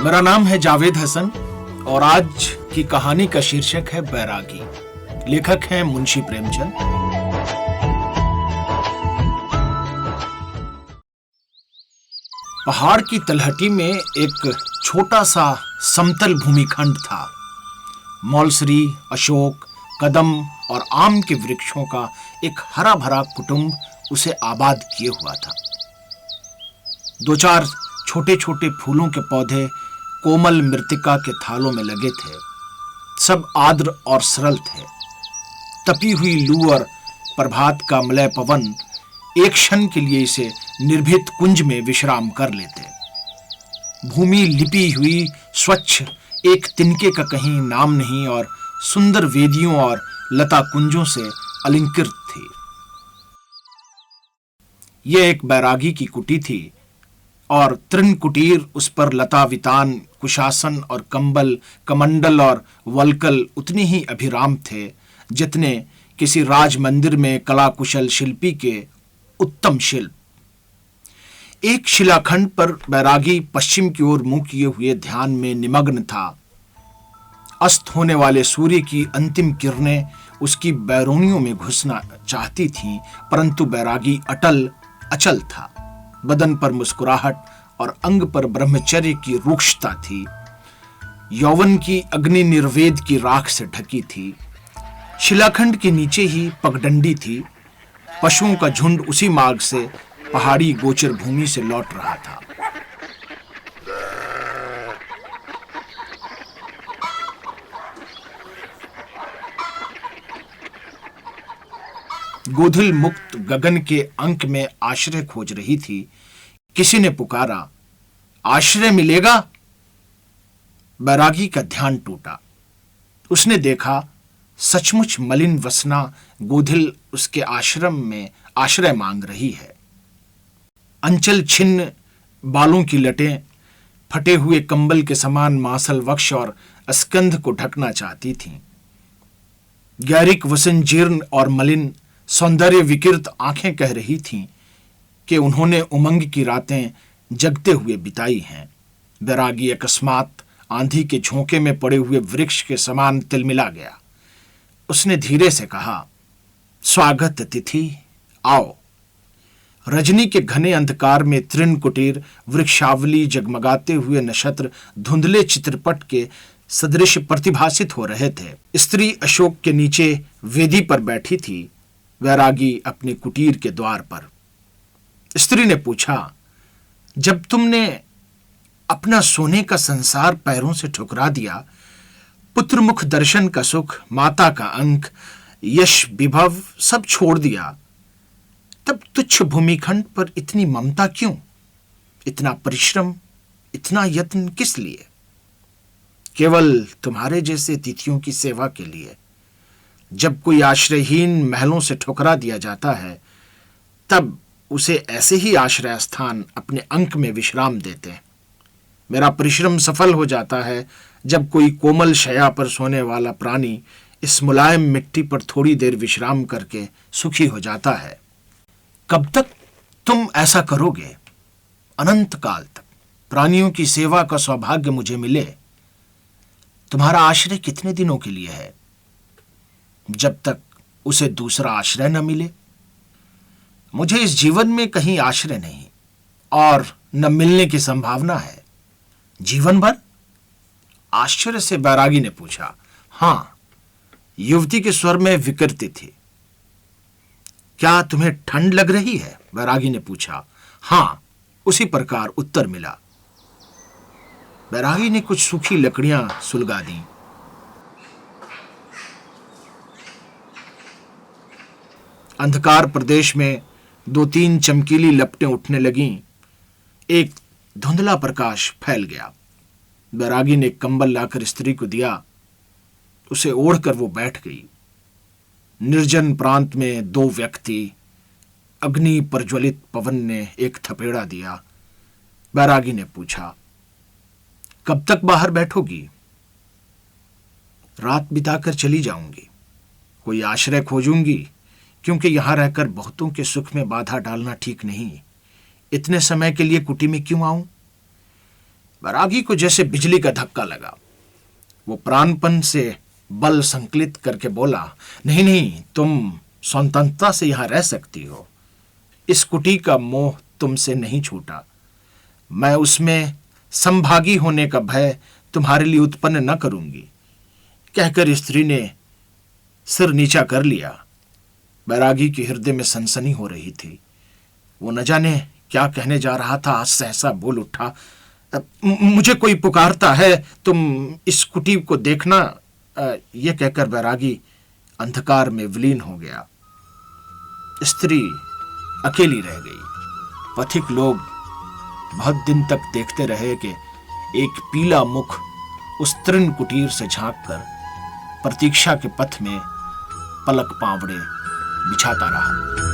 मेरा नाम है जावेद हसन और आज की कहानी का शीर्षक है बैरागी। लेखक हैं मुंशी प्रेमचंद। पहाड़ की तलहटी में एक छोटा सा समतल भूमिखंड था। मौलसरी, अशोक, कदम और आम के वृक्षों का एक हरा भरा कुटुंब उसे आबाद किए हुआ था। दो चार छोटे छोटे फूलों के पौधे कोमल मृत्तिका के थालों में लगे थे। सब आर्द्र और सरल थे। तपी हुई लू और प्रभात का मलय पवन एक क्षण के लिए इसे निर्भीत कुंज में विश्राम कर लेते। भूमि लिपी हुई, स्वच्छ, एक तिनके का कहीं नाम नहीं और सुंदर वेदियों और लता कुंजों से अलंकृत थी। यह एक बैरागी की कुटी थी और तृण कुटीर उस पर लता वितान, कुशासन और कंबल, कमंडल और वलकल उतनी ही अभिराम थे जितने किसी राज मंदिर में कला कुशल शिल्पी के उत्तम शिल्प। एक शिलाखंड पर बैरागी पश्चिम की ओर मुंह किए हुए ध्यान में निमग्न था। अस्त होने वाले सूर्य की अंतिम किरणें उसकी बैरोनियों में घुसना चाहती थीं, परंतु बैरागी अटल अचल था। बदन पर मुस्कुराहट और अंग पर ब्रह्मचर्य की रूक्षता थी। यौवन की अग्नि निर्वेद की राख से ढकी थी। शिलाखंड के नीचे ही पगडंडी थी। पशुओं का झुंड उसी मार्ग से पहाड़ी गोचर भूमि से लौट रहा था। गोधूल मुक्त गगन के अंक में आश्रय खोज रही थी। किसी ने पुकारा, आश्रय मिलेगा? बैरागी का ध्यान टूटा। उसने देखा सचमुच मलिन वसना गोधूल उसके आश्रम में आश्रय मांग रही है। अंचल छिन्न बालों की लटें फटे हुए कंबल के समान मांसल वक्ष और स्कंध को ढकना चाहती थीं। गैरिक वसन जीर्ण और मलिन सौंदर्य विकृत आंखें कह रही थीं कि उन्होंने उमंग की रातें जगते हुए बिताई हैं। बैरागी अकस्मात आंधी के झोंके में पड़े हुए वृक्ष के समान तिलमिला गया। उसने धीरे से कहा, स्वागत तिथि, आओ। रजनी के घने अंधकार में तृण कुटीर, वृक्षावली, जगमगाते हुए नक्षत्र धुंधले चित्रपट के सदृश प्रतिभासित हो रहे थे। स्त्री अशोक के नीचे वेदी पर बैठी थी, बैरागी अपने कुटीर के द्वार पर। स्त्री ने पूछा, जब तुमने अपना सोने का संसार पैरों से ठुकरा दिया, पुत्र मुख दर्शन का सुख, माता का अंक, यश विभव सब छोड़ दिया, तब तुच्छ भूमिखंड पर इतनी ममता क्यों? इतना परिश्रम, इतना यत्न किस लिए? केवल तुम्हारे जैसे तिथियों की सेवा के लिए। जब कोई आश्रयहीन महलों से ठुकरा दिया जाता है, तब उसे ऐसे ही आश्रय स्थान अपने अंक में विश्राम देते हैं। मेरा परिश्रम सफल हो जाता है जब कोई कोमल शया पर सोने वाला प्राणी इस मुलायम मिट्टी पर थोड़ी देर विश्राम करके सुखी हो जाता है। कब तक तुम ऐसा करोगे? अनंत काल तक प्राणियों की सेवा का सौभाग्य मुझे मिले। तुम्हारा आश्रय कितने दिनों के लिए है? जब तक उसे दूसरा आश्रय न मिले। मुझे इस जीवन में कहीं आश्रय नहीं और न मिलने की संभावना है। जीवन भर? आश्चर्य से बैरागी ने पूछा। हां, युवती के स्वर में विकृति थी। क्या तुम्हें ठंड लग रही है? बैरागी ने पूछा। हां, उसी प्रकार उत्तर मिला। बैरागी ने कुछ सूखी लकड़ियां सुलगा दी। अंधकार प्रदेश में दो तीन चमकीली लपटें उठने लगीं। एक धुंधला प्रकाश फैल गया। बैरागी ने कंबल लाकर स्त्री को दिया। उसे ओढ़कर वो बैठ गई। निर्जन प्रांत में दो व्यक्ति। अग्नि प्रज्वलित पवन ने एक थपेड़ा दिया। बैरागी ने पूछा, कब तक बाहर बैठोगी? रात बिताकर चली जाऊंगी। कोई आश्रय खोजूंगी, क्योंकि यहां रहकर बहुतों के सुख में बाधा डालना ठीक नहीं। इतने समय के लिए कुटी में क्यों आऊं? बैरागी को जैसे बिजली का धक्का लगा। वो प्राणपण से बल संकलित करके बोला, नहीं नहीं, तुम स्वतंत्रता से यहां रह सकती हो। इस कुटी का मोह तुमसे नहीं छूटा। मैं उसमें संभागी होने का भय तुम्हारे लिए उत्पन्न न करूंगी। कहकर स्त्री ने सिर नीचा कर लिया। बैरागी के हृदय में सनसनी हो रही थी। वो न जाने क्या कहने जा रहा था। आज सहसा बोल उठा, मुझे कोई पुकारता है, तुम इस कुटी को देखना। यह कहकर बैरागी अंधकार में विलीन हो गया। स्त्री अकेली रह गई। पथिक लोग बहुत दिन तक देखते रहे कि एक पीला मुख उस तृण कुटीर से झांककर प्रतीक्षा के पथ में पलक पावड़े बिछाता रहा।